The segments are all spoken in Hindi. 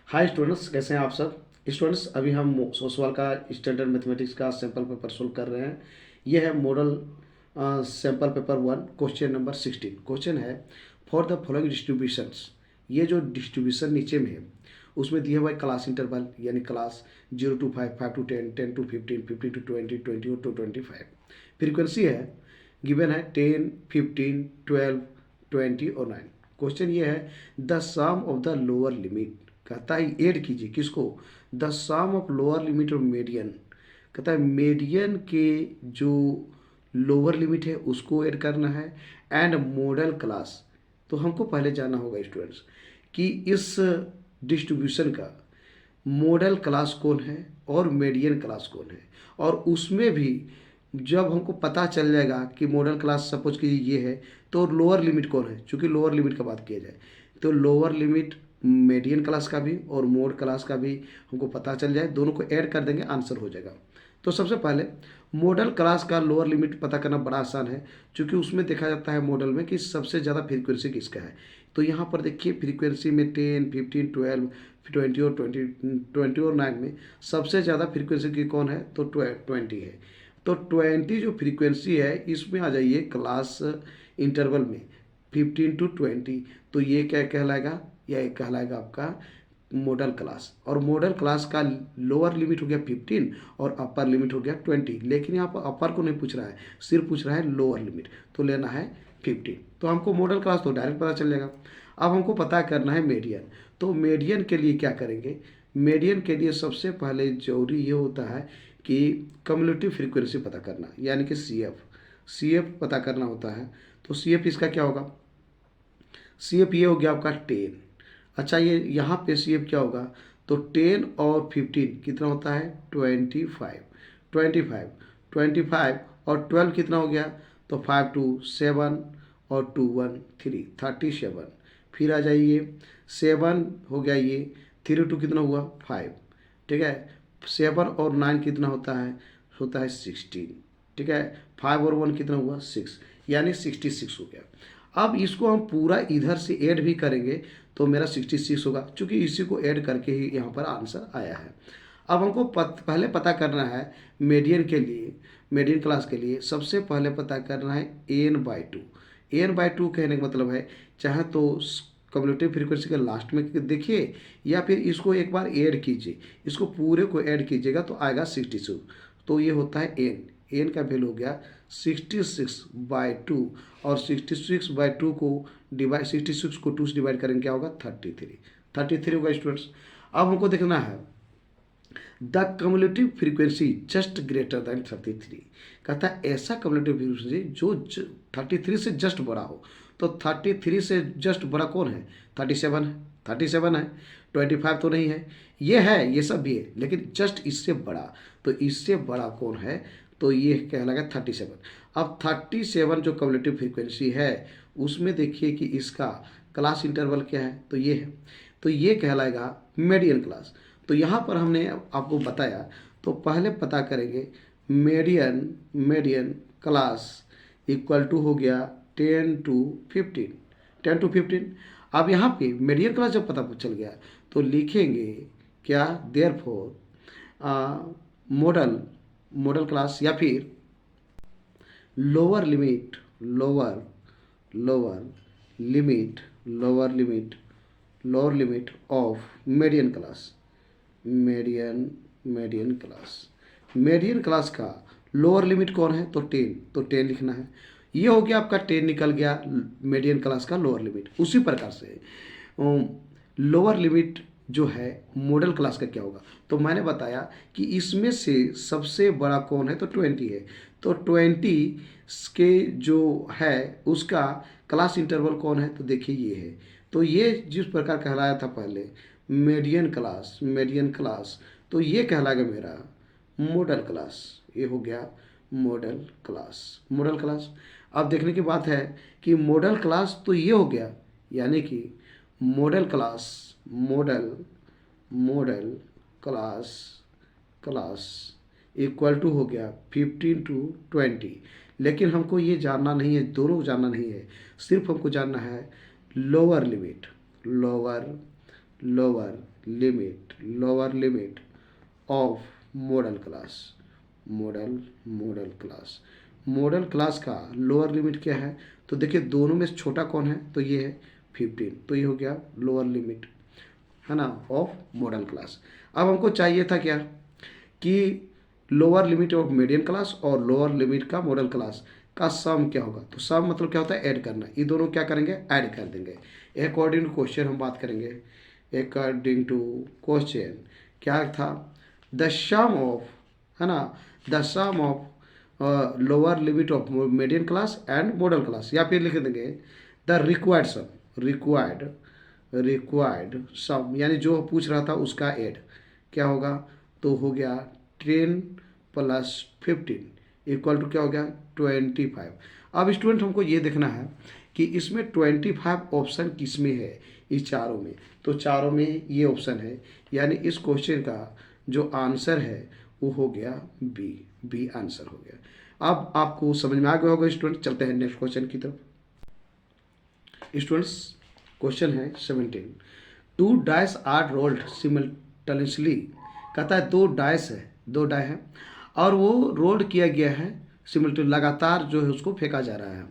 हाय स्टूडेंट्स, कैसे हैं आप सब। स्टूडेंट्स, अभी हम सोशल का स्टैंडर्ड मैथमेटिक्स का सैंपल पेपर सोल्व कर रहे हैं। ये है model sample paper 1, question number 16। Question है फॉर द फॉलोइंग डिस्ट्रीब्यूशंस। ये जो डिस्ट्रीब्यूशन नीचे में है उसमें दिया हुआ है क्लास इंटरवल, यानी class 0 to 5, 5 to 10, 10 to 15, 15 to 20, 20 to 25। Frequency है गिवन है 10, 15, 12, 20 और 9। क्वेश्चन ये है the sum of the lower limit. कहता है ऐड कीजिए किसको, the sum of lower limit और मीडियन। कहता है मीडियन के जो लोअर लिमिट है उसको ऐड करना है एंड मॉडल क्लास। तो हमको पहले जानना होगा स्टूडेंट्स कि इस डिस्ट्रीब्यूशन का मॉडल क्लास कौन है और मीडियन क्लास कौन है। और उसमें भी जब हमको पता चल जाएगा कि मॉडल क्लास सपोज कीजिए ये है, तो लोअर लिमिट कौन है, चूंकि लोअर लिमिट का बात किया जाए तो लोअर लिमिट मीडियन क्लास का भी और मोड क्लास का भी हमको पता चल जाए, दोनों को ऐड कर देंगे आंसर हो जाएगा। तो सबसे पहले मॉडल क्लास का लोअर लिमिट पता करना बड़ा आसान है, क्योंकि उसमें देखा जाता है मॉडल में कि सबसे ज़्यादा फ्रीक्वेंसी किसका है। तो यहाँ पर देखिए फ्रीक्वेंसी में 10, 15, 12, 20 और 20 और 9 में सबसे ज़्यादा फ्रीक्वेंसी की कौन है, तो 20 है। तो 20 जो फ्रीक्वेंसी है इसमें आ जाइए क्लास इंटरवल में 15 to 20। तो ये क्या कहलाएगा, यह कहलाएगा आपका मॉडल क्लास। और मॉडल क्लास का लोअर लिमिट हो गया 15 और अपर लिमिट हो गया 20। लेकिन यहाँ पर अपर को नहीं पूछ रहा है, सिर्फ पूछ रहा है लोअर लिमिट, तो लेना है 15। तो हमको मॉडल क्लास तो डायरेक्ट पता चल जाएगा। अब हमको पता करना है मीडियन। तो मीडियन के लिए क्या करेंगे, मीडियन के लिए सबसे पहले जरूरी ये होता है कि कम्युलेटिव फ्रीक्वेंसी पता करना, यानी कि सी एफ पता करना होता है। तो सी एफ इसका क्या होगा, सी एफ ये हो गया आपका 10। अच्छा, ये यहाँ पे सी एफ क्या होगा, तो 10 और 15 कितना होता है 25, 25, 25 और 12 कितना हो गया, तो 5 2 7 और 2 1 3 37। फिर आ जाइए 7 हो गया, ये 3 2 कितना हुआ 5, ठीक है। 7 और 9 कितना होता है 16, ठीक है। 5 और 1 कितना हुआ 6, यानी 66 हो गया। अब इसको हम पूरा इधर से ऐड भी करेंगे तो मेरा 66 होगा, क्योंकि इसी को ऐड करके ही यहाँ पर आंसर आया है। अब हमको पहले पता करना है मीडियन के लिए, मीडियन क्लास के लिए सबसे पहले पता करना है n/2। n/2 कहने का मतलब है चाहे तो कम्युलेटिव फ्रीक्वेंसी के लास्ट में देखिए, या फिर इसको एक बार ऐड कीजिए, इसको पूरे को ऐड कीजिएगा तो आएगा 66। तो ये होता है एन का वैल्यू हो गया 66/2। और 66/2 को डिवाइड 66 को 2 से डिवाइड करेंगे क्या होगा 33 होगा स्टूडेंट्स। अब हमको देखना है the cumulative frequency just greater than 33। कहता है ऐसा कम्युलेटिव फ्रीक्वेंसी जो 33 से जस्ट बड़ा हो। तो 33 से जस्ट बड़ा कौन है, 37 है, 37 है। 25 तो नहीं है, ये है, ये सब भी है, लेकिन जस्ट इससे बड़ा। तो इससे बड़ा कौन है, तो ये कहलाएगा 37। अब 37 जो कम्युलेटिव फ्रीक्वेंसी है उसमें देखिए कि इसका क्लास इंटरवल क्या है, तो ये है, तो ये कहलाएगा मीडियन क्लास। तो यहाँ पर हमने आपको बताया, तो पहले पता करेंगे मीडियन क्लास इक्वल टू हो गया 10 to 15, 10 to 15। अब यहाँ पे मीडियन क्लास जब पता चल गया तो लिखेंगे क्या, देयरफॉर मॉडल क्लास या फिर lower limit lower limit of median class का लोअर लिमिट कौन है, तो 10। तो 10 लिखना है। ये हो गया आपका 10 निकल गया मीडियन क्लास का लोअर लिमिट। उसी प्रकार से लोअर लिमिट जो है मॉडल क्लास का क्या होगा, तो मैंने बताया कि इसमें से सबसे बड़ा कौन है, तो 20 है। तो 20 के जो है उसका क्लास इंटरवल कौन है, तो देखिए ये है। तो ये जिस प्रकार कहलाया था पहले मीडियन क्लास, तो ये कहलाएगा मेरा मॉडल क्लास। ये हो गया मॉडल क्लास। अब देखने की बात है कि मॉडल क्लास तो ये हो गया, यानी कि मॉडल क्लास इक्वल टू हो गया 15 to 20। लेकिन हमको ये जानना नहीं है, दोनों को जानना नहीं है, सिर्फ हमको जानना है lower limit of model class. Model class का लोअर लिमिट क्या है? तो देखिए दोनों में से छोटा कौन है? तो ये है 15, तो ये हो गया लोअर लिमिट, है ना, ऑफ मॉडल क्लास। अब हमको चाहिए था क्या कि lower limit of median class और लोअर लिमिट का मॉडल क्लास का सम क्या होगा। तो सम मतलब क्या होता है? ऐड करना। ये दोनों क्या करेंगे? ऐड कर देंगे। अकॉर्डिंग टू क्वेश्चन हम बात करेंगे। अकॉर्डिंग टू क्वेश्चन क्या था? द सम ऑफ, है ना, the sum of lower limit of median class and modal class, या फिर लिख देंगे the required sum. Required sum यानी जो पूछ रहा था उसका ऐड क्या होगा? तो हो गया 10 प्लस 15 इक्वल टू क्या हो गया? 25। अब स्टूडेंट हमको ये देखना है कि इसमें 25 ऑप्शन किस में है, इस चारों में। तो चारों में ये ऑप्शन है, यानी इस क्वेश्चन का जो आंसर है वो हो गया बी आंसर हो गया। अब आपको समझ में आ गया होगा स्टूडेंट। चलते हैं नेक्स्ट क्वेश्चन की तरफ। स्टूडेंट्स क्वेश्चन है 17। 2 डाइस आर रोल्ड सिमल्टेनियसली। कहता है दो डाई है और वो रोल्ड किया गया है सिमल्टेनियस, लगातार जो है उसको फेंका जा रहा है।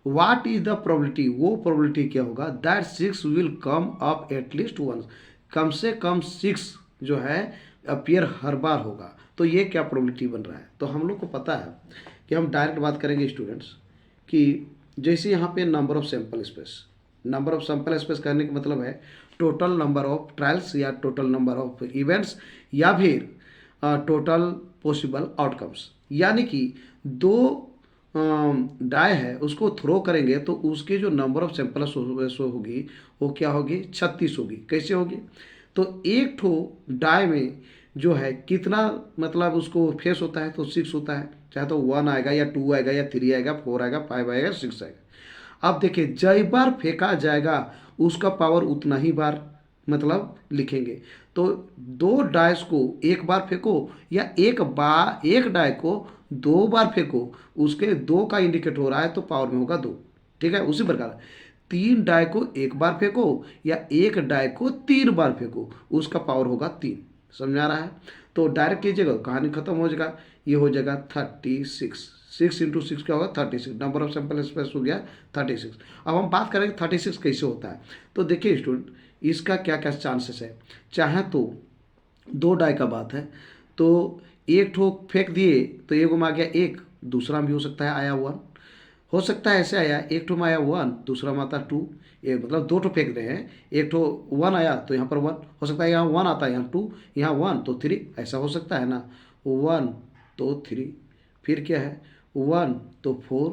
What is the probability? वो प्रोबेबिलिटी क्या होगा? That 6 will come up at least once. कम से कम 6 जो है अपीयर हर बार होगा। तो ये क्या प्रोबेबिलिटी बन रहा है? तो हम लोग को पता है कि हम डायरेक्ट बात करेंगे स्टूडेंट्स कि जैसे यहाँ पे नंबर ऑफ सैंपल स्पेस करने का मतलब है टोटल नंबर ऑफ ट्रायल्स या टोटल नंबर ऑफ इवेंट्स या फिर टोटल पॉसिबल आउटकम्स। यानी कि दो डाई है उसको थ्रो करेंगे तो उसके जो नंबर ऑफ सैंपल होगी वो क्या होगी? 36 होगी। कैसे होगी? तो एक ठो डाई में जो है कितना मतलब उसको फेस होता है? तो 6 होता है। चाहे तो 1 आएगा या 2 आएगा या 3 आएगा, 4 आएगा, 5 आएगा, 6 आएगा। अब देखिए जय बार फेंका जाएगा उसका पावर उतना ही बार मतलब लिखेंगे। तो दो डाइस को एक बार फेंको या एक डाई को 2 बार फेंको, उसके 2 का इंडिकेट हो रहा है तो पावर में होगा 2। ठीक है, उसी प्रकार 3 डाई को एक बार फेंको या एक डाई को 3 बार फेंको, उसका पावर होगा 3। समझ आ रहा है? तो डायरेक्ट कीजिएगा, कहानी खत्म हो जाएगा। ये हो जाएगा 36। 6 इंटू 6 क्या होगा? 36। नंबर ऑफ सैंपल स्पेस हो गया 36। अब हम बात करेंगे 36 कैसे होता है। तो देखिए स्टूडेंट इसका क्या क्या चांसेस है। चाहे तो 2 डाई का बात है तो एक ठो फेंक दिए तो एक में आ गया 1, दूसरा में भी हो सकता है आया 1, हो सकता है ऐसे आया एक ठो में आया 1, दूसरा में आता 2। ये मतलब 2 ठो फेंक रहे हैं, एक ठो 1 आया तो यहाँ पर 1 हो सकता है, यहाँ 1 आता है यहाँ 2, यहाँ 1 तो 3, ऐसा हो सकता है ना। 1 तो 3, फिर क्या है 1 तो 4,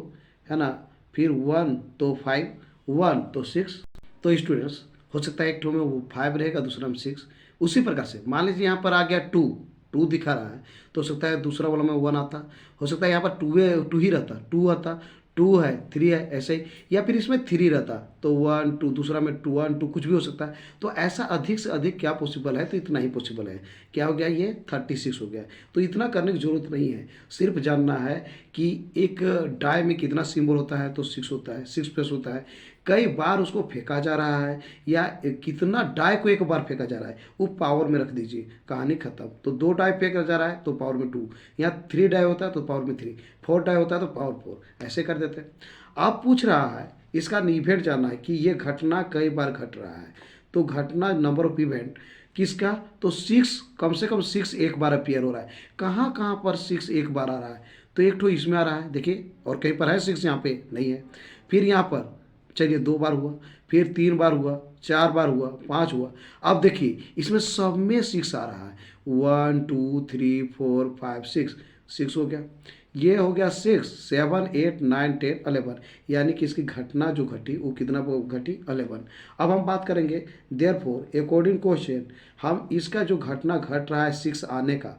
है ना, फिर 1 तो 5, 1 तो 6। तो स्टूडेंट्स हो सकता है एक ठो में वो 5 रहेगा, दूसरा में 6। उसी प्रकार से मान लीजिए यहाँ पर आ गया 2 दिखा रहा है तो हो सकता है दूसरा वाला में 1 आता, हो सकता है यहाँ पर 2 ही रहता, 2 आता, 2 है 3 है ऐसे ही, या फिर इसमें 3 रहता तो 1 2, दूसरा में 2 1 2 कुछ भी हो सकता है। तो ऐसा अधिक से अधिक क्या पॉसिबल है? तो इतना ही पॉसिबल है। क्या हो गया? ये 36 हो गया। तो इतना करने की जरूरत नहीं है, सिर्फ जानना है कि एक डाई में कितना सिंबल होता है। तो 6 होता है, 6 प्लस होता है, कई बार उसको फेंका जा रहा है या कितना डाई को एक बार फेंका जा रहा है वो पावर में रख दीजिए, कहानी खत्म। तो 2 डाई फेंका जा रहा है तो पावर में 2, यहाँ 3 डाई होता है तो पावर में 3, 4 डाई होता है तो पावर 4, ऐसे कर देते हैं। अब पूछ रहा है इसका इवेंट जानना है कि ये घटना कई बार घट रहा है। तो घटना नंबर ऑफ इवेंट किसका? तो 6, कम से कम 6 एक बार अपीयर हो रहा है। कहाँ कहाँ पर 6 एक बार आ रहा है? तो एक ठो इसमें आ रहा है देखिए, और कहीं पर है 6 यहाँ पे नहीं है। फिर यहाँ पर चलिए 2 बार हुआ, फिर 3 बार हुआ, 4 बार हुआ, 5 हुआ। अब देखिए इसमें सब में 6 आ रहा है, 1 2 3 4 5 6 हो गया। ये हो गया 6 7 8 9 10 11, यानी कि इसकी घटना जो घटी वो कितना घटी? 11। अब हम बात करेंगे देयरफॉर अकॉर्डिंग क्वेश्चन, हम इसका जो घटना घट रहा है 6 आने का,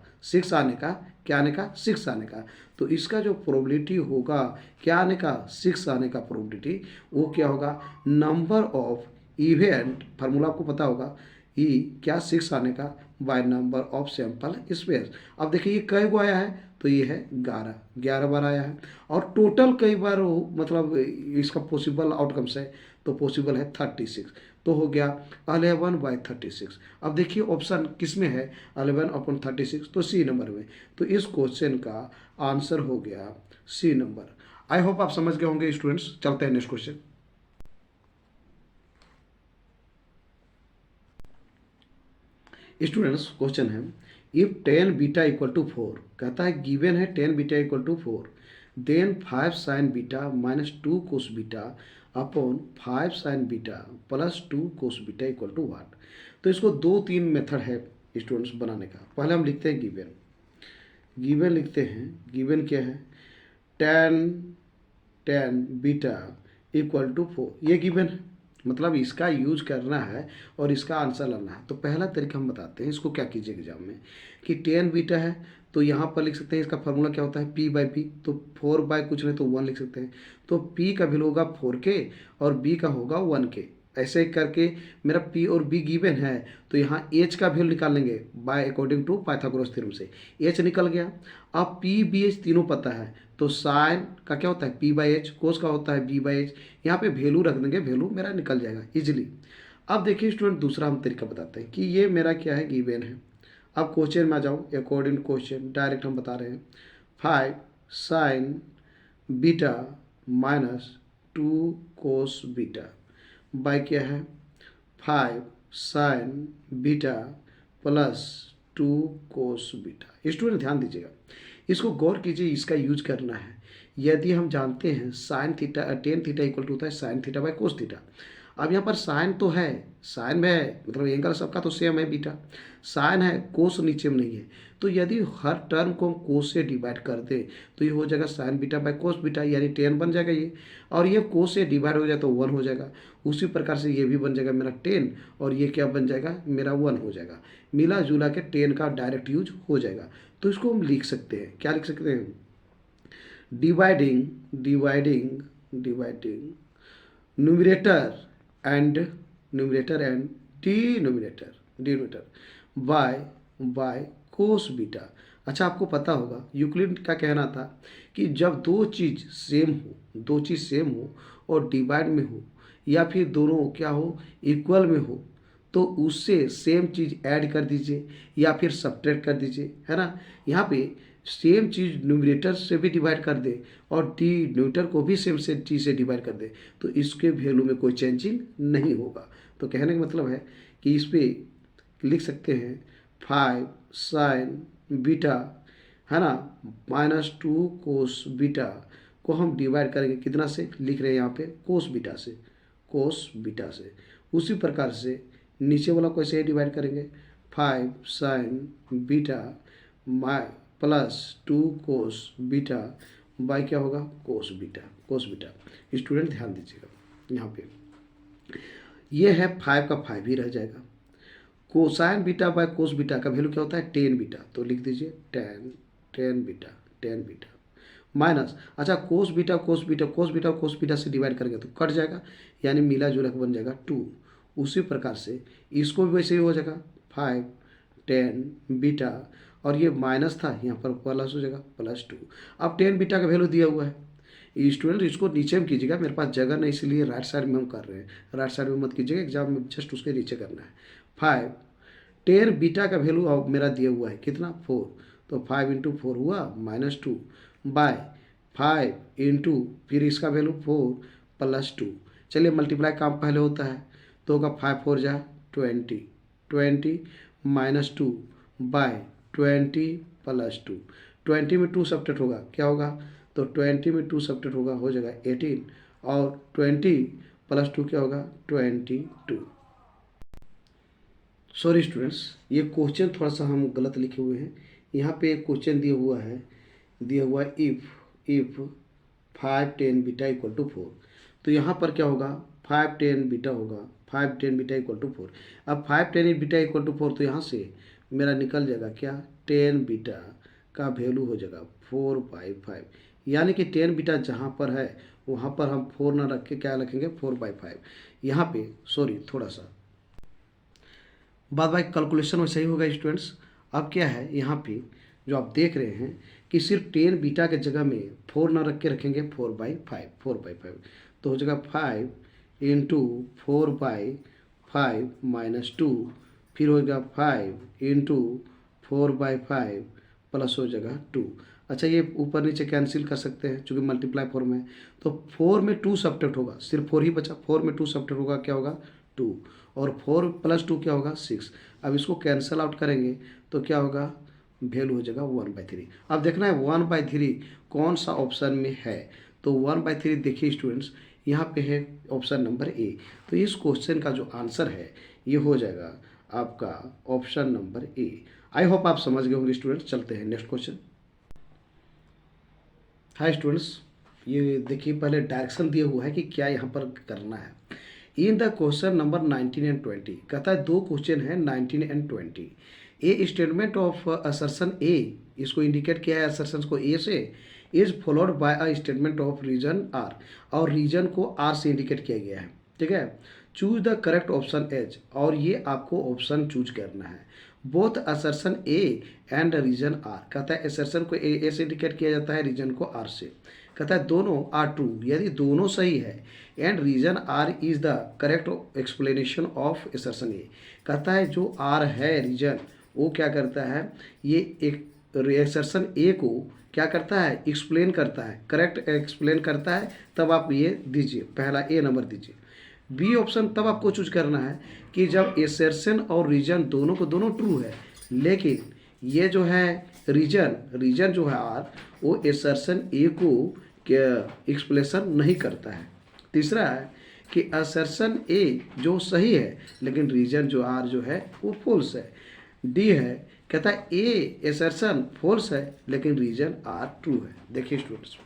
क्या आने का? 6 आने का। तो इसका जो प्रोबेबिलिटी होगा क्या आने का? 6 आने का प्रोबेबिलिटी, वो क्या होगा? नंबर ऑफ इवेंट, फार्मूला आपको पता होगा, ई क्या 6 आने का by number of sample space. अब देखिए ये कई गो आया है? तो ये है 11 बार आया है। और टोटल कई बार मतलब इसका पॉसिबल आउटकम्स है तो पॉसिबल है 36, तो हो गया 11/36। अब देखिए ऑप्शन किस में है, 11/36, तो सी नंबर में। तो इस क्वेश्चन का आंसर हो गया सी नंबर। आई होप आप समझ गए होंगे स्टूडेंट्स। चलते हैं नेक्स्ट क्वेश्चन। स्टूडेंट्स क्वेश्चन है, इफ 10 बीटा इक्वल टू 4, कहता है गिवन है 10 beta equal to 4, then 5 sine beta minus 2 cos beta upon 5 sine beta plus 2 cos beta equal to what. तो इसको 2-3 मेथड है स्टूडेंट्स बनाने का। पहले हम लिखते हैं गिवन। गिवन लिखते हैं, गिवन क्या है, 10 बीटा इक्वल टू 4, ये गिवन है, मतलब इसका यूज करना है और इसका आंसर लाना है। तो पहला तरीका हम बताते हैं, इसको क्या कीजिए एग्जाम में कि 10 बीटा है तो यहाँ पर लिख सकते हैं, इसका फार्मूला क्या होता है, p/p, तो 4 कुछ नहीं तो 1 लिख सकते हैं। तो p का वैल्यू होगा 4k और b का होगा 1k। ऐसे करके मेरा p और b गिवन है, तो यहाँ h का वैल्यू निकाल लेंगे by according to Pythagoras theorem से। h निकल गया। अब p b h तीनों पता है, तो साइन का क्या होता है p/h, कोस का होता है b/h। यहाँ पे वैल्यू रख देंगे, वैल्यू मेरा निकल जाएगा इजिली। अब देखिए स्टूडेंट दूसरा हम तरीका बताते हैं कि ये मेरा क्या है, गिवन है। अब क्वेश्चन में आ जाओ, अकॉर्डिंग क्वेश्चन डायरेक्ट हम बता रहे हैं, 5 sine beta minus 2 cos beta by क्या है 5 sine beta plus 2 cos beta. Student ध्यान दीजिएगा, इसको गौर कीजिए, इसका यूज करना है। यदि हम जानते हैं sine theta, tan theta equal to होता है sine theta by cos theta. अब यहाँ पर साइन तो है, साइन में है, मतलब एंगल सबका तो सेम है बीटा, साइन है, कोस नीचे में नहीं है। तो यदि हर टर्म को हम कोस से डिवाइड कर दें तो ये हो जाएगा sign beta by cos beta, यानी 10 बन जाएगा ये। और ये कोस से डिवाइड हो जाए तो 1 हो जाएगा। उसी प्रकार से ये भी बन जाएगा मेरा 10, और ये क्या बन जाएगा मेरा 1 हो जाएगा। मिला जुला के 10 का डायरेक्ट यूज हो जाएगा। तो इसको हम लिख सकते हैं, क्या लिख सकते हैं, dividing numerator and denominator by cos beta. अच्छा आपको पता होगा यूक्लिड का कहना था कि जब दो चीज़ सेम हो और डिवाइड में हो या फिर दोनों क्या हो इक्वल में हो, तो उससे सेम चीज़ ऐड कर दीजिए या फिर सब्ट्रैक्ट कर दीजिए, है ना। यहाँ पे सेम चीज़ न्यूमरेटर से भी डिवाइड कर दे और डिनोमिनेटर को भी सेम से चीज़ से डिवाइड कर दे, तो इसके वैल्यू में कोई चेंजिंग नहीं होगा। तो कहने का मतलब है कि इस पे लिख सकते हैं 5 साइन बीटा, है ना, माइनस 2 कोस बीटा को हम डिवाइड करेंगे कितना से, लिख रहे हैं यहाँ पे कोस बीटा से। उसी प्रकार से नीचे वाला को ऐसे डिवाइड करेंगे, 5 sine beta plus 2 cos beta by क्या होगा कोस बीटा। स्टूडेंट ध्यान दीजिएगा, यहाँ पे ये है 5 का 5 ही रह जाएगा। Cosine beta by cos beta का वैल्यू क्या होता है 10 बीटा, तो लिख दीजिए 10 बीटा माइनस, अच्छा कोस बीटा से डिवाइड करेंगे तो कट जाएगा, यानी मिला जुला बन जाएगा 2। उसी प्रकार से इसको भी वैसे ही हो जाएगा 5 10 बीटा, और ये माइनस था यहाँ पर प्लस हो जाएगा +2। अब 10 बीटा का वैल्यू दिया हुआ है। स्टूडेंट इसको नीचे में कीजिएगा, मेरे पास जगह नहीं इसलिए राइट साइड में हम कर रहे हैं, राइट साइड में मत कीजिएगा, एग्जाम में जस्ट उसके नीचे करना है। 5 10 बीटा का वैल्यू अब मेरा दिया हुआ है कितना 4, तो 5 × 4 हुआ -2 बाय 5 × फिर इसका वैल्यू 4 +2। चलिए मल्टीप्लाई काम पहले होता है, तो होगा 5 4 जा 20 -2 बाय 20 +2। 20 में 2 सब्ट्रैक्ट होगा क्या होगा, तो 20 में 2 सब्ट्रैक्ट होगा हो जाएगा 18, और 20 +2 क्या होगा 22। सॉरी स्टूडेंट्स, ये क्वेश्चन थोड़ा सा हम गलत लिखे हुए हैं। यहाँ पे एक क्वेश्चन दिया हुआ है इफ 5 10 बीटा इक्वल टू 4, तो यहाँ पर क्या होगा 5 10 बीटा होगा, 5 10 बीटा इक्वल टू 4। अब 5 10 बीटा इक्वल टू 4, तो यहाँ से मेरा निकल जाएगा क्या 10 बीटा का वैल्यू हो जाएगा 4/5, यानी कि 10 बीटा जहाँ पर है वहाँ पर हम 4 ना रख के क्या रखेंगे 4/5। यहाँ पे सॉरी थोड़ा सा बात भाई कैलकुलेशन में सही होगा स्टूडेंट्स। अब क्या है यहाँ पे जो आप देख रहे हैं कि सिर्फ 10 बीटा के जगह में 4 ना रख के रखेंगे 4/5, तो हो जाएगा 5 इंटू 4/5 माइनस 2, फिर हो जाएगा 5 इंटू 4/5 प्लस हो जाएगा 2। अच्छा, ये ऊपर नीचे कैंसिल कर सकते हैं चूँकि मल्टीप्लाई 4 में है, तो 4 में 2 सब्ट्रैक्ट होगा, सिर्फ 4 ही बचा। 4 में 2 सब्ट्रैक्ट होगा, क्या होगा 2, और 4 प्लस 2 क्या होगा 6। अब इसको कैंसिल आउट करेंगे तो क्या होगा, वैल्यू हो जाएगा 1/3। अब देखना है 1/3 कौन सा ऑप्शन में है। तो 1/3 देखिए स्टूडेंट्स, यहाँ पे है ऑप्शन नंबर ए। तो इस क्वेश्चन का जो आंसर है ये हो जाएगा आपका option number A. I hope आप समझ गए होंगे स्टूडेंट्स। चलते हैं नेक्स्ट क्वेश्चन। हाय स्टूडेंट्स, ये देखिए पहले डायरेक्शन दिया हुआ है कि क्या यहाँ पर करना है। In the question number 19 and 20 कहता है, दो क्वेश्चन है 19 and 20। A statement of assertion A, इसको इंडिकेट किया है असर्शन को ए से, is followed by a statement of reason R, और रीजन को आर से इंडिकेट किया गया है। ठीक है, choose the correct option as, और ये आपको ऑप्शन चूज करना है। Both assertion A and reason R, कहता है असर्शन को ए से इंडिकेट किया जाता है, रीजन को आर से। कहता है दोनों आर ट्रू, यदि दोनों सही है, and reason R is the correct explanation of assertion A. कहता है जो आर है रीजन, वो क्या करता है, ये एक असर्शन ए को क्या करता है, एक्सप्लेन करता है, करेक्ट एक्सप्लेन करता है। तब आप ये दीजिए, पहला ए नंबर दीजिए। बी ऑप्शन तब आपको चूज करना है कि जब एसर्शन और रीजन दोनों को दोनों ट्रू है, लेकिन ये जो है रीजन जो है आर, वो एसर्शन ए को एक्सप्लेशन नहीं करता है। तीसरा है कि असर्शन ए जो सही है, लेकिन रीजन जो आर जो है वो फॉल्स है। डी है, कहता है ए एसर्शन फॉल्स है, लेकिन रीजन आर ट्रू है। देखिए स्टूडेंट्स,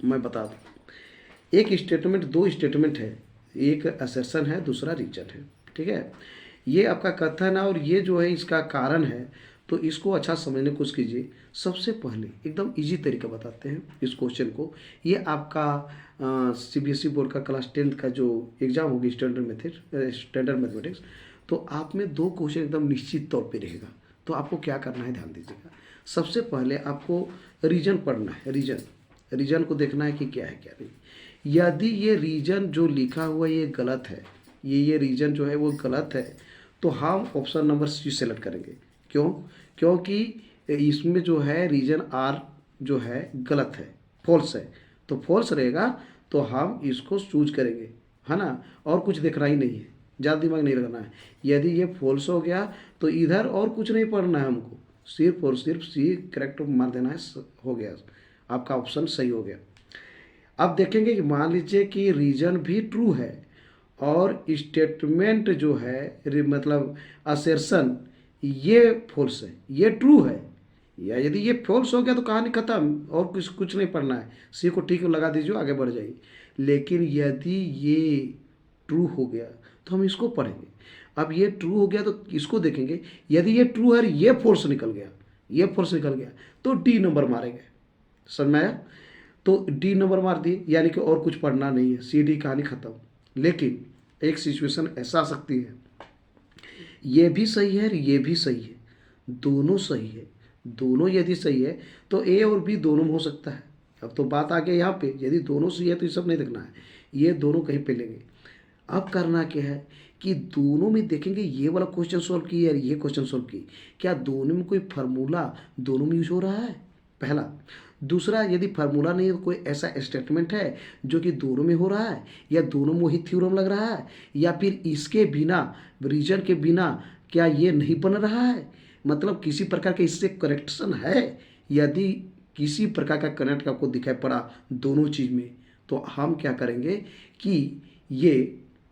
मैं बता दूँ, एक स्टेटमेंट, दो स्टेटमेंट है, एक असर्शन है, दूसरा रीजन है। ठीक है, ये आपका कथन है और ये जो है इसका कारण है। तो इसको अच्छा समझने की कोशिश कीजिए। सबसे पहले एकदम इजी तरीका बताते हैं इस क्वेश्चन को। ये आपका सीबीएसई बोर्ड का क्लास 10th का जो एग्जाम होगी स्टैंडर्ड मैथमेटिक्स, तो आप में दो क्वेश्चन एकदम निश्चित तौर पे रहेगा। तो आपको क्या करना है, ध्यान दीजिएगा। सबसे पहले आपको रीजन पढ़ना है, रीजन को देखना है कि क्या है क्या नहीं। यदि ये रीजन जो लिखा हुआ ये गलत है, ये रीजन जो है वो गलत है, तो हम ऑप्शन नंबर सी सेलेक्ट करेंगे। क्यों? क्योंकि इसमें जो है रीजन आर जो है गलत है, फॉल्स है। तो फॉल्स रहेगा तो हम इसको चूज करेंगे, है ना। और कुछ देखना ही नहीं है, ज़्यादा दिमाग नहीं लगाना है। यदि ये फॉल्स हो गया तो इधर और कुछ नहीं पढ़ना है हमको, सिर्फ और सिर्फ सी करेक्ट मार देना है, हो गया, आपका ऑप्शन सही हो गया। अब देखेंगे कि मान लीजिए कि रीजन भी ट्रू है और स्टेटमेंट जो है मतलब असर्शन ये फॉल्स है, ये ट्रू है। या यदि ये फॉल्स हो गया तो कहानी खत्म, और कुछ नहीं पढ़ना है, सी को ठीक लगा दीजिए, आगे बढ़ जाइए। लेकिन यदि ये ट्रू हो गया तो हम इसको पढ़ेंगे। अब ये ट्रू हो गया तो इसको देखेंगे। यदि ये ट्रू है, ये फॉल्स निकल गया, तो डी नंबर मारेंगे। समझ में आया? तो डी नंबर मार दिए, यानी कि और कुछ पढ़ना नहीं है, सी डी कहानी खत्म। लेकिन एक सिचुएशन ऐसा आ सकती है, ये भी सही है, ये भी सही है, दोनों सही है। दोनों यदि सही है तो ए और बी दोनों में हो सकता है। अब तो बात आ गई यहाँ पे, यदि दोनों सही है तो ये सब नहीं देखना है, ये दोनों कहीं पे लेंगे। अब करना क्या है कि दोनों में देखेंगे, ये वाला क्वेश्चन सॉल्व की और ये क्वेश्चन सॉल्व की, क्या दोनों में कोई फार्मूला दोनों में यूज हो रहा है, पहला। दूसरा, यदि फार्मूला नहीं है तो कोई ऐसा स्टेटमेंट है जो कि दोनों में हो रहा है, या दोनों में वही थ्योरम लग रहा है, या फिर इसके बिना, रीजन के बिना क्या ये नहीं बन रहा है, मतलब किसी प्रकार के इससे करेक्शन है। यदि किसी प्रकार का कनेक्ट आपको दिखाई पड़ा दोनों चीज़ में, तो हम क्या करेंगे कि ये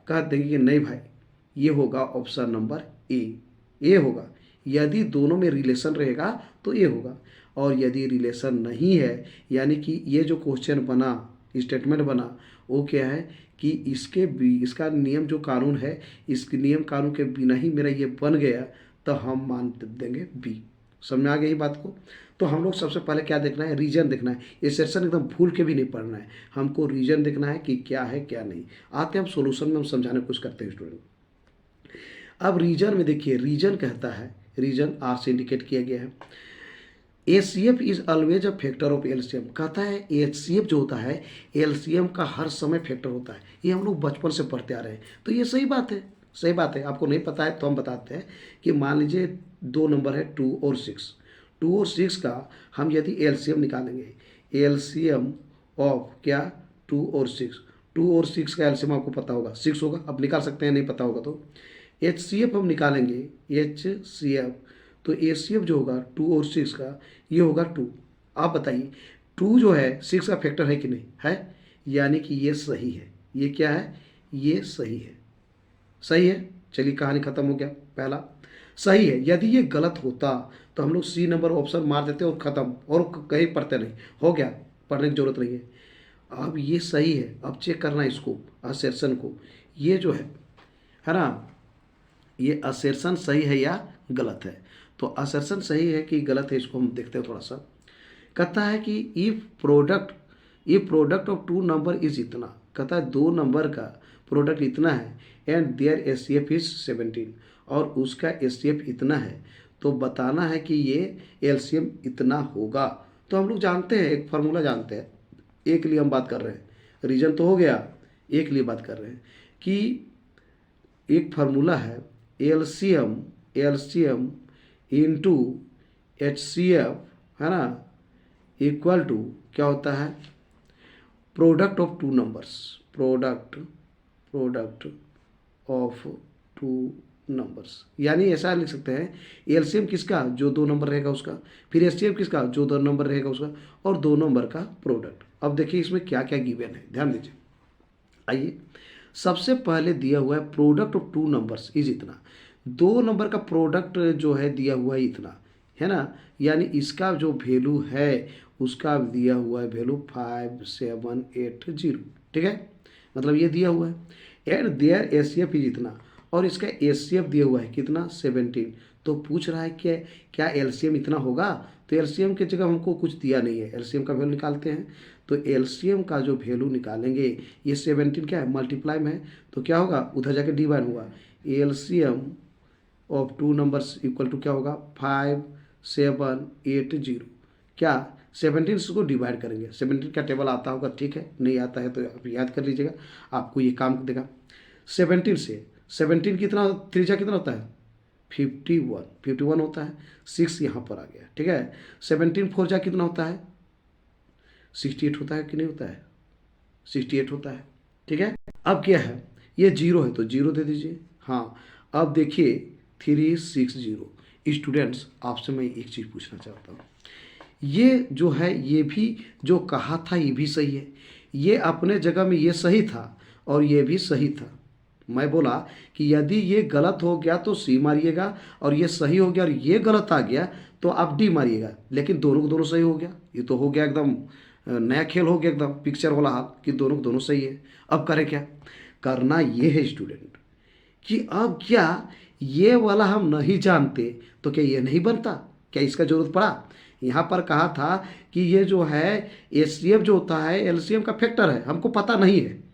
कह देंगे कि नहीं भाई, ये होगा ऑप्शन नंबर ए होगा। यदि दोनों में रिलेशन रहेगा तो ये होगा, और यदि रिलेशन नहीं है, यानी कि ये जो क्वेश्चन बना, स्टेटमेंट बना, वो क्या है कि इसका नियम जो कानून है, इस नियम कानून के बिना ही मेरा ये बन गया, तो हम मान देंगे बी। समझ में आ गई बात को? तो हम लोग सबसे पहले क्या देखना है, रीजन देखना है। ये सेक्शन एकदम भूल के भी नहीं पढ़ना है, हमको रीजन देखना है कि क्या है क्या नहीं। आते हैं हम सोल्यूशन में, हम समझाने की कोशिश करते हैं स्टूडेंट। अब रीजन में देखिए, रीजन कहता है, रीजन आर से इंडिकेट किया गया है। HCF is always a factor of LCM. कहता है एचसीएफ जो होता है एलसीएम का हर समय फैक्टर होता है। ये हम लोग बचपन से पढ़ते आ रहे हैं, तो ये सही बात है, सही बात है। आपको नहीं पता है तो हम बताते हैं कि मान लीजिए दो नंबर है 2 और 6। 2 और 6 का हम यदि एलसीएम निकालेंगे, एलसीएम ऑफ क्या 2 और 6, 2 और 6 का एलसीएम आपको पता होगा 6 होगा। अब निकाल सकते हैं, नहीं पता होगा तो एच सी एफ हम निकालेंगे, एच सी एफ, तो एच सी एफ जो होगा 2 और 6 का ये होगा 2। आप बताइए 2 जो है 6 का फैक्टर है कि नहीं है, यानी कि ये सही है। ये क्या है, ये सही है, सही है। चलिए कहानी खत्म हो गया, पहला सही है। यदि ये गलत होता तो हम लोग सी नंबर ऑप्शन मार देते और ख़त्म, और कहीं पढ़ते नहीं, हो गया, पढ़ने की जरूरत नहीं है। अब ये सही है, अब चेक करना इसको, असर्शन को। ये जो है ना, ये असर्शन सही है या गलत है। तो असर्शन सही है कि गलत है, इसको हम देखते हैं थोड़ा सा। कहता है कि if product of two number is इतना, कहता है दो नंबर का प्रोडक्ट इतना है and their H C F is 17, और उसका एस सी एफ इतना है, तो बताना है कि ये एलसीएम इतना होगा। तो हम लोग जानते हैं, एक फार्मूला जानते हैं, एक के लिए हम बात कर रहे हैं, रीजन तो हो गया, एक के लिए बात कर रहे हैं कि एक फार्मूला है LCM into H C F, है ना, इक्वल टू क्या होता है, product of two numbers, product of two numbers. यानी ऐसा लिख सकते हैं एलसीएम किसका, जो दो नंबर रहेगा उसका, फिर एचसीएफ किसका, जो दो नंबर रहेगा उसका, और दो नंबर का प्रोडक्ट। अब देखिए इसमें क्या क्या गिवन है, ध्यान दीजिए। आइए, सबसे पहले दिया हुआ है product of two numbers is इतना, दो नंबर का प्रोडक्ट जो है दिया हुआ है इतना, है ना, यानी इसका जो वैल्यू है उसका दिया हुआ है वैल्यू 5780, ठीक है, मतलब ये दिया हुआ है। And their H C F is इतना, और इसका एस सी एफ दिया हुआ है कितना 17। तो पूछ रहा है कि क्या एलसीएम इतना होगा, तो एलसीएम की जगह हमको कुछ दिया नहीं है, एलसीएम का वैल्यू निकालते हैं। तो एलसीएम का जो वैल्यू निकालेंगे, ये 17 क्या है, मल्टीप्लाई में है, तो क्या होगा, उधर जाके डिवाइड हुआ, LCM of two numbers equal to क्या होगा 5780। क्या 17 से को डिवाइड करेंगे, 17 का टेबल आता होगा, ठीक है, नहीं आता है तो आप याद कर लीजिएगा, आपको ये काम देगा। 17 से 17 कितना, त्रिज्या कितना होता है 51 होता है, 6 यहाँ पर आ गया, ठीक है। 17 4 जा कितना होता है 68 होता है कि नहीं होता है, 68 होता है, ठीक है। अब क्या है, ये जीरो है तो जीरो दे दीजिए। हाँ, अब देखिए 360। स्टूडेंट्स आपसे मैं एक चीज़ पूछना चाहता हूँ, ये जो है ये भी जो कहा था ये भी सही है, ये अपने जगह में ये सही था और ये भी सही था। मैं बोला कि यदि ये गलत हो गया तो सी मारिएगा, और ये सही हो गया और ये गलत आ गया तो आप डी मारिएगा, लेकिन दोनों को दोनों सही हो गया। ये तो हो गया एकदम नया खेल हो गया, एकदम पिक्चर वाला हाल कि दोनों को दोनों सही है। अब करें क्या, करना ये है स्टूडेंट कि अब क्या ये वाला हम नहीं जानते तो क्या ये नहीं बनता, क्या इसका जरूरत पड़ा। यहाँ पर कहा था कि ये जो है एच सी एफ जो होता है एलसीएम का फैक्टर है, हमको पता नहीं है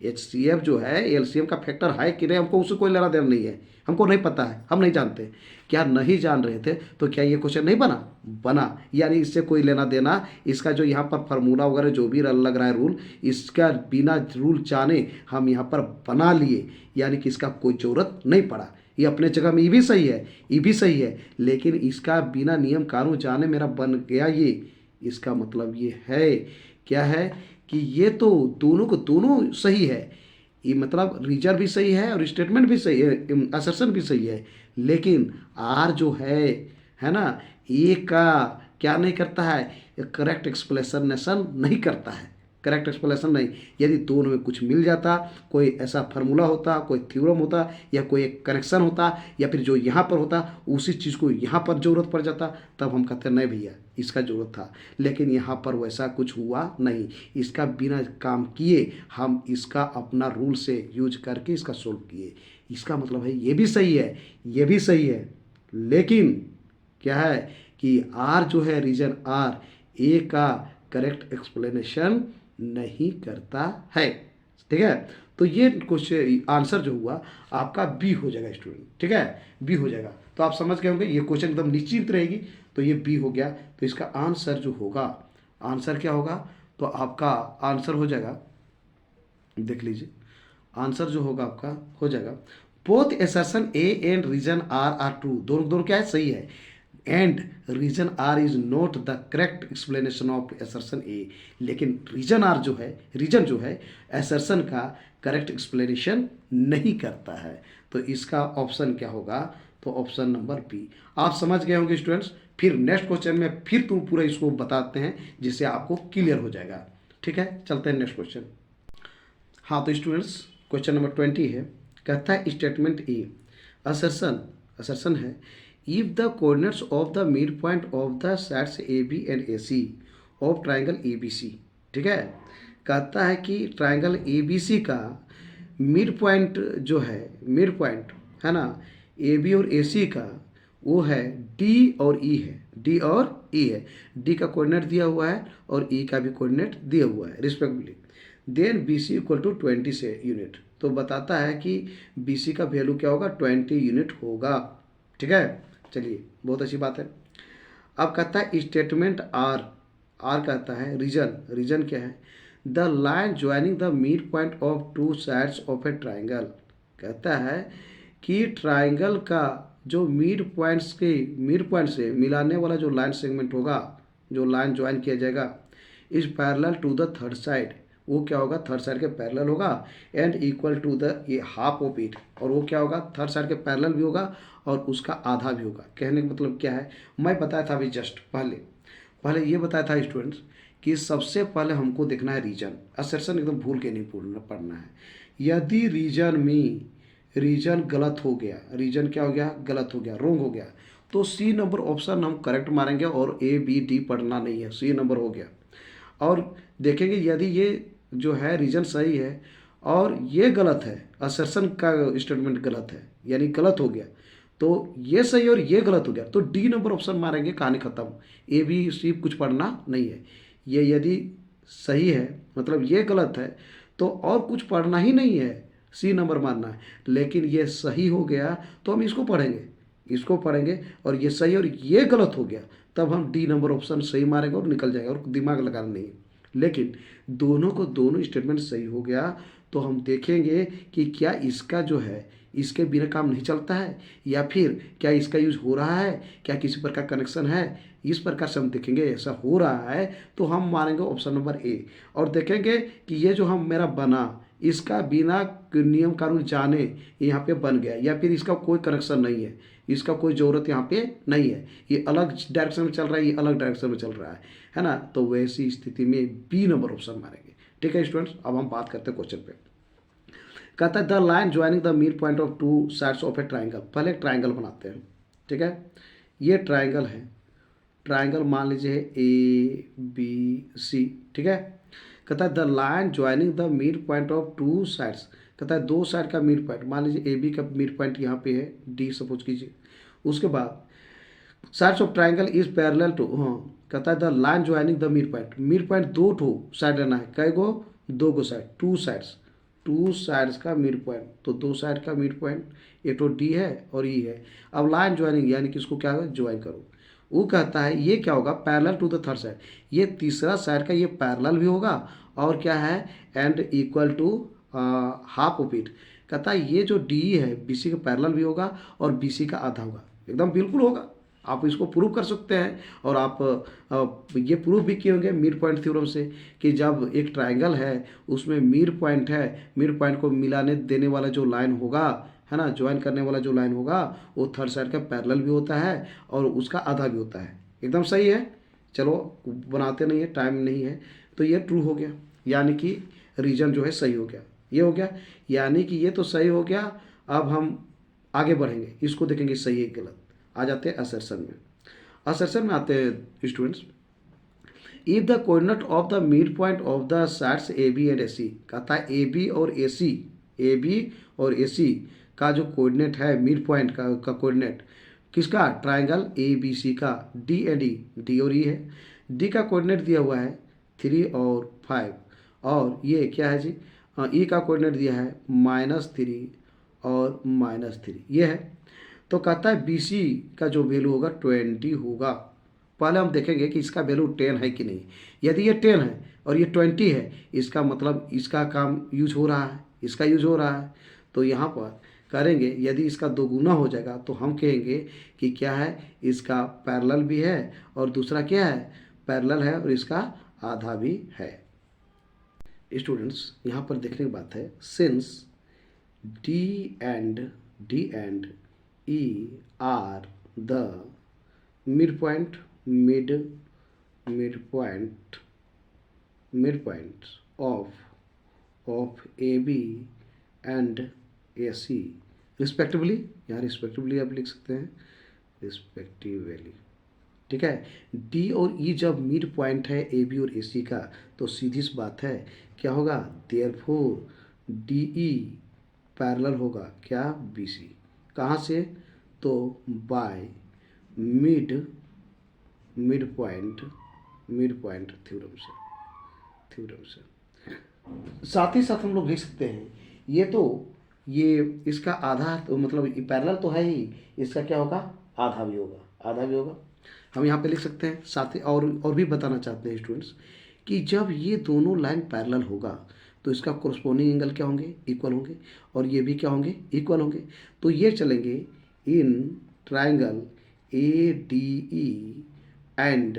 एच सी एफ जो है एलसीएम का फैक्टर है कि नहीं, हमको उससे कोई लेना देना नहीं है, हमको नहीं पता है, हम नहीं जानते। क्या नहीं जान रहे थे तो क्या ये क्वेश्चन नहीं बना, बना, यानी इससे कोई लेना देना, इसका जो यहाँ पर फार्मूला वगैरह जो भी लग रहा है रूल, इसका बिना रूल जाने हम यहाँ पर बना लिए, यानी कि इसका कोई ज़रूरत नहीं पड़ा। ये अपने जगह में ये भी सही है, ये भी सही है, लेकिन इसका बिना नियम कानून जाने मेरा बन गया ये। इसका मतलब ये है क्या है कि ये तो दोनों को दोनों सही है, ये मतलब रीजन भी सही है और स्टेटमेंट भी सही है, असर्शन भी सही है, लेकिन आर जो है ना, ए का क्या नहीं करता है, करेक्ट एक्सप्लेनेशन नहीं करता है, करेक्ट एक्सप्लेनेशन नहीं। यदि दोनों में कुछ मिल जाता, कोई ऐसा फार्मूला होता, कोई थ्योरम होता, या कोई एक कनेक्शन होता, या फिर जो यहाँ पर होता उसी चीज़ को यहाँ पर ज़रूरत पड़ जाता, तब हम कहते नहीं भैया इसका ज़रूरत था, लेकिन यहाँ पर वैसा कुछ हुआ नहीं। इसका बिना काम किए हम इसका अपना रूल से यूज करके इसका सोल्व किए। इसका मतलब है ये भी सही है, ये भी सही है, लेकिन क्या है कि आर जो है रीजन आर ए का करेक्ट एक्सप्लेनेशन नहीं करता है, ठीक है। तो ये क्वेश्चन आंसर जो हुआ आपका बी हो जाएगा स्टूडेंट, ठीक है, बी हो जाएगा। तो तो आप समझ गए होंगे ये क्वेश्चन एकदम निश्चित रहेगी। तो ये बी हो गया। तो इसका आंसर जो होगा, आंसर क्या होगा, तो आपका आंसर हो जाएगा, देख लीजिए आंसर जो होगा आपका हो जाएगा, both assertion A and reason R true, दोनों दोनों क्या है, सही है। And reason R is not the correct explanation of assertion A, लेकिन रीजन आर जो है, रीजन जो है एसर्शन का करेक्ट एक्सप्लेनेशन नहीं करता है। तो इसका ऑप्शन क्या होगा, तो ऑप्शन नंबर बी। आप समझ गए होंगे स्टूडेंट्स। फिर नेक्स्ट क्वेश्चन में फिर तुम पूरा इसको बताते हैं जिससे आपको क्लियर हो जाएगा। ठीक है, चलते हैं नेक्स्ट क्वेश्चन। हाँ तो स्टूडेंट्स क्वेश्चन नंबर 20 है, कहता है स्टेटमेंट ए, असर्शन, असर्शन है if the coordinates of the mid point of the sides A B and A C of triangle A B C. ठीक है, कहता है कि ट्राइंगल ए बी सी का मिड पॉइंट जो है, मिड पॉइंट है ना, ए बी और ए सी का वो है डी और ई है, डी और ई है। डी का कोऑर्डिनेट दिया हुआ है और ई का भी कोऑर्डिनेट दिया हुआ है respectively. Then B C equal to 20 से यूनिट, तो बताता है कि बी सी का वैल्यू क्या होगा, 20 यूनिट होगा। ठीक है, चलिए बहुत अच्छी बात है। अब कहता है स्टेटमेंट आर, आर कहता है रीजन, रीजन क्या है, the line joining the mid point of two sides of A triangle. कहता है कि ट्राइंगल का जो मिड पॉइंट्स के, मिड पॉइंट से मिलाने वाला जो लाइन सेगमेंट होगा, जो लाइन ज्वाइन किया जाएगा, is parallel to the third side, वो क्या होगा, थर्ड साइड के पैरेलल होगा एंड इक्वल टू द ये हाफ ऑफ इट, और वो क्या होगा, थर्ड साइड के पैरेलल भी होगा और उसका आधा भी होगा। कहने का मतलब क्या है, मैं बताया था अभी जस्ट पहले, पहले ये बताया था स्टूडेंट्स कि सबसे पहले हमको देखना है रीजन, असर्शन एकदम भूल के नहीं पढ़ना है। यदि रीजन में, रीजन गलत हो गया, रीजन क्या हो गया, गलत हो गया, रॉन्ग हो गया, तो सी नंबर ऑप्शन हम करेक्ट मारेंगे और ए बी डी पढ़ना नहीं है, सी नंबर हो गया। और देखेंगे यदि ये जो है रीजन सही है और ये गलत है, असर्शन का स्टेटमेंट गलत है यानी गलत हो गया, तो ये सही और ये गलत हो गया, तो डी नंबर ऑप्शन मारेंगे, कहानी खत्म। ए बी सी कुछ पढ़ना नहीं है। ये यदि सही है मतलब ये गलत है तो और कुछ पढ़ना ही नहीं है, सी नंबर मारना है। लेकिन ये सही हो गया तो हम इसको पढ़ेंगे, इसको पढ़ेंगे, और ये सही और ये गलत हो गया तब हम डी नंबर ऑप्शन सही मारेंगे और निकल जाएगा और दिमाग लगाना नहीं है। लेकिन दोनों को दोनों स्टेटमेंट सही हो गया तो हम देखेंगे कि क्या इसका जो है इसके बिना काम नहीं चलता है या फिर क्या इसका यूज हो रहा है, क्या किसी प्रकार कनेक्शन है, इस प्रकार से हम देखेंगे। ऐसा हो रहा है तो हम मानेंगे ऑप्शन नंबर ए और देखेंगे कि ये जो हम मेरा बना इसका बिना नियम कानून जाने यहाँ पे बन गया या फिर इसका कोई कनेक्शन नहीं है, इसका कोई ज़रूरत यहाँ पे नहीं है, ये अलग डायरेक्शन में चल रहा है, ये अलग डायरेक्शन में चल रहा है ना। तो वैसी स्थिति में बी नंबर ऑप्शन मारेंगे। ठीक है स्टूडेंट्स, अब हम बात करते हैं क्वेश्चन पे। कहता है the line joining the mid point of two sides of A triangle. पहले एक ट्राइंगल बनाते हैं। ठीक है, ये ट्राइंगल है, ट्राइंगल मान लीजिए ए बी सी। ठीक है, कहता है the line joining the mid point of two sides, कहता है दो साइड का मिड पॉइंट, मान लीजिए ए बी का मिड पॉइंट यहाँ पे है, डी सपोज कीजिए। उसके बाद sides of triangle is parallel to, हाँ कहता है the line joining the mid point, mid point दो ठो साइड रहना है, कई गो, दो गो side, two sides, two sides का मिड पॉइंट, तो दो साइड का मिड पॉइंट एक तो डी है और ई है। अब लाइन ज्वाइनिंग यानी कि इसको क्या ज्वाइन करो, वो कहता है ये क्या होगा, parallel to the third side, ये तीसरा साइड का ये पैरेलल भी होगा और क्या है and equal to half of it. कहता है ये जो डी है बी सी का पैरेलल भी होगा और बी सी का आधा होगा, एकदम बिल्कुल होगा। आप इसको प्रूव कर सकते हैं और आप ये प्रूव भी किए होंगे मिड पॉइंट थ्योरम से कि जब एक ट्राइंगल है उसमें मिड पॉइंट है, मिड पॉइंट को मिलाने देने वाला जो लाइन होगा है ना, ज्वाइन करने वाला जो लाइन होगा वो थर्ड साइड का पैरेलल भी होता है और उसका आधा भी होता है। एकदम सही है। चलो बनाते नहीं है, टाइम नहीं है, तो ये ट्रू हो गया यानी कि रीजन जो है सही हो गया, ये हो गया यानी कि ये तो सही हो गया। अब हम आगे बढ़ेंगे, इसको देखेंगे सही है गलत। आ जाते हैं असर्शन में। असर्शन में आते हैं students, if the coordinate of the mid point of the sides A B and A C, कहता है ए बी और ए सी, ए बी और ए सी का जो कोऑर्डिनेट है मिड पॉइंट का कोऑर्डिनेट किसका, ट्राइंगल ए बी सी का, डी एंड ई, डी और ई है। डी का कोऑर्डिनेट दिया हुआ है 3 और 5 और ये क्या है जी, ई का कोऑर्डिनेट दिया है -3 और -3 ये है। तो कहता है बी सी का जो वैल्यू होगा 20 होगा। पहले हम देखेंगे कि इसका वैल्यू 10 है कि नहीं। यदि ये 10 है और ये 20 है, इसका मतलब इसका काम यूज हो रहा है, इसका यूज हो रहा है। तो यहाँ पर करेंगे, यदि इसका दोगुना हो जाएगा तो हम कहेंगे कि क्या है, इसका पैरेलल भी है और दूसरा क्या है, पैरेलल है और इसका आधा भी है। स्टूडेंट्स यहाँ पर देखने की बात है, since D and E R the midpoint midpoint of AB and AC respectively. यहाँ रिस्पेक्टिवली आप लिख सकते हैं, रिस्पेक्टिवली, ठीक है। डी और ई जब मिड पॉइंट है ए बी और ए सी का, तो सीधी सी बात है क्या होगा, देयरफॉर डी ई पैरेलल होगा क्या, बी सी। कहाँ से, तो बाय मिड पॉइंट थ्योरम से। साथ ही साथ हम लोग लिख सकते हैं, ये इसका आधा, तो मतलब पैरेलल तो है ही, इसका क्या होगा, आधा भी होगा। हम यहाँ पे लिख सकते हैं। साथ ही और भी बताना चाहते हैं स्टूडेंट्स कि जब ये दोनों लाइन पैरेलल होगा तो इसका कोरस्पोंडिंग एंगल क्या होंगे, इक्वल होंगे, और ये भी क्या होंगे, इक्वल होंगे। तो ये चलेंगे in triangle A D E and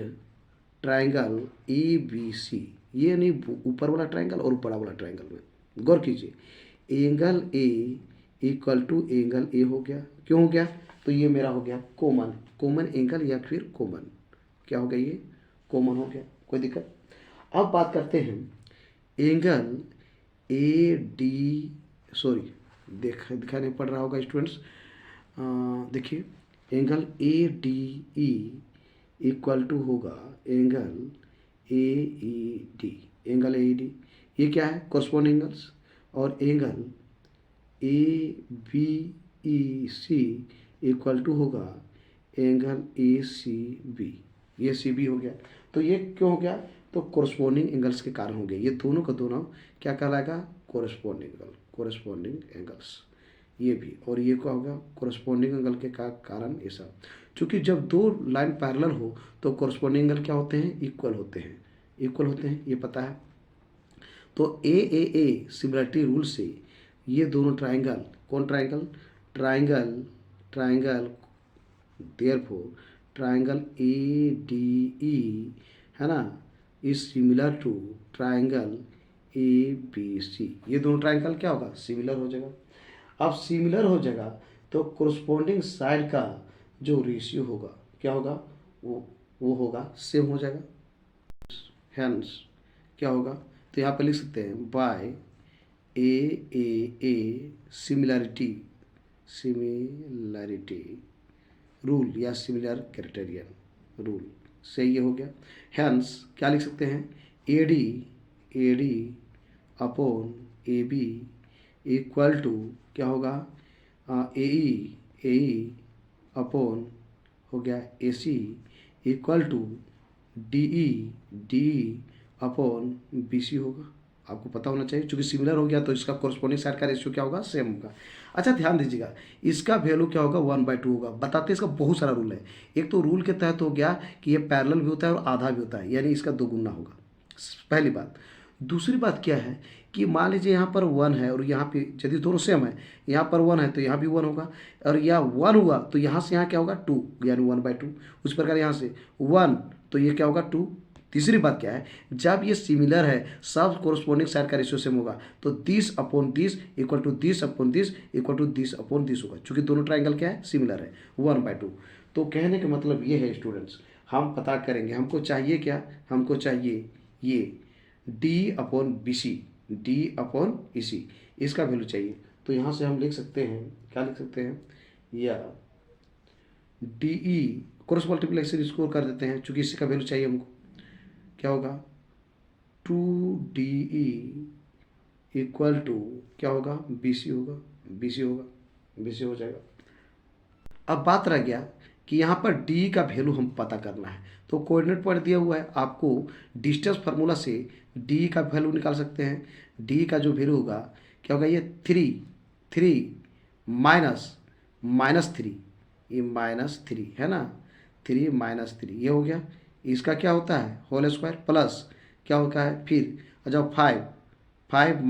triangle A B C. ये नहीं, ऊपर वाला ट्राइंगल और बड़ा वाला ट्राइंगल में गौर कीजिए, angle A equal to angle A हो गया। क्यों हो गया, तो ये मेरा हो गया कॉमन एंगल, या फिर कॉमन क्या हो गया, ये कॉमन हो गया, कोई दिक्कत। अब बात करते हैं एंगल ए डी, सॉरी दिखाने पड़ रहा होगा स्टूडेंट्स, देखिए angle A D E equal to होगा angle A E D. Angle A D ये क्या है, कॉरस्पॉन्डिंग एंगल्स। और angle A B E C equal to होगा एंगल ए सी बी। ये सी बी हो गया। तो ये क्यों हो गया, तो कोरस्पोंडिंग एंगल्स के कारण हो गया। ये दोनों का दोनों क्या कहलाएगा, कोरस्पोंडिंग एंगल्स। ये भी, और ये क्या होगा, कोरस्पोंडिंग एंगल के कारण ये सब। चूँकि जब दो लाइन पैरेलल हो तो कोरस्पोंडिंग एंगल क्या होते हैं, इक्वल होते हैं, ये पता है। तो ए सिमिलरिटी रूल से ये दोनों ट्राइंगल, कौन triangle therefore triangle A D E है ना, is similar to triangle A B C. ये दोनों ट्राइंगल क्या होगा, सिमिलर हो जाएगा। अब सिमिलर हो जाएगा तो कोरस्पोंडिंग साइड का जो रेशियो होगा क्या होगा, वो होगा सेम हो जाएगा। हेंस क्या होगा, तो यहाँ पर लिख सकते हैं बाय ए सिमिलरिटी रूल या सिमिलर क्राइटेरियन रूल से ये हो गया। हेंस क्या लिख सकते हैं, A D upon A B equal to क्या होगा, ए ई अपॉन हो गया A C equal to D upon B C होगा। आपको पता होना चाहिए, चूंकि सिमिलर हो गया तो इसका कोरस्पोंडिंग साइड का रेशियो क्या होगा, सेम होगा। अच्छा ध्यान दीजिएगा, इसका वैल्यू क्या होगा, 1/2 होगा। बताते हैं, इसका बहुत सारा रूल है। एक तो रूल के तहत हो गया कि ये पैरेलल भी होता है और आधा भी होता है, यानी इसका दोगुना होगा, पहली बात। दूसरी बात क्या है कि मान लीजिए यहाँ पर 1 है और यहाँ पे यदि दोनों सेम है, यहाँ पर 1 है तो यहाँ भी 1 होगा, और यहाँ 1 हुआ तो यहाँ से यहाँ क्या होगा 2, यानी 1/2। उस प्रकार यहाँ से 1 तो ये क्या होगा 2। तीसरी बात क्या है, जब ये सिमिलर है, सब कोरस्पोंडिंग साइड का रेशियो सेम होगा, तो 10/10 इक्वल टू 10/10 इक्वल टू 10/10 होगा। चूंकि दोनों ट्राइंगल क्या है, सिमिलर है, 1/2। तो कहने का मतलब ये है स्टूडेंट्स, हम पता करेंगे, हमको चाहिए क्या, हमको चाहिए ये D/BC, इसका वैल्यू चाहिए। तो यहाँ से हम लिख सकते हैं, क्या लिख सकते हैं, या DE क्रॉस मल्टीप्लिकेशन स्कोर कर देते हैं, चूंकि इसी का वैल्यू चाहिए हमको। क्या होगा, 2DE इक्वल टू क्या होगा, BC हो जाएगा। अब बात रह गया कि यहाँ पर D का वैल्यू हम पता करना है। तो कोऑर्डिनेट पॉइंट दिया हुआ है, आपको डिस्टेंस फार्मूला से D का वैल्यू निकाल सकते हैं। D का जो वैल्यू होगा क्या होगा, ये 3 -3 ये -3 है ना, 3 - 3 ये हो गया। इसका क्या होता है होल स्क्वायर प्लस क्या होता है फिर जब 5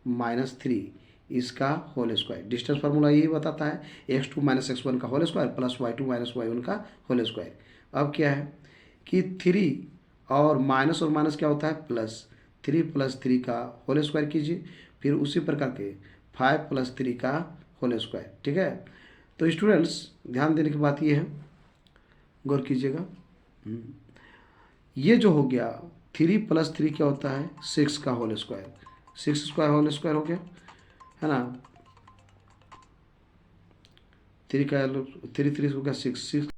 -3 इसका होल स्क्वायर। डिस्टेंस फार्मूला यही बताता है x2 - x1 का whole square plus y2 - y1 का होल स्क्वायर। अब क्या है कि 3 और माइनस क्या होता है प्लस, 3 + 3 का होल स्क्वायर कीजिए, फिर उसी प्रकार के 5 + 3 का होल स्क्वायर। ठीक है, तो स्टूडेंट्स ध्यान देने की बात ये है, गौर कीजिएगा। ये जो हो गया 3 + 3 क्या होता है 6 का whole square, 6 square whole square हो गया है ना। 3 का 3 3 हो गया 6 6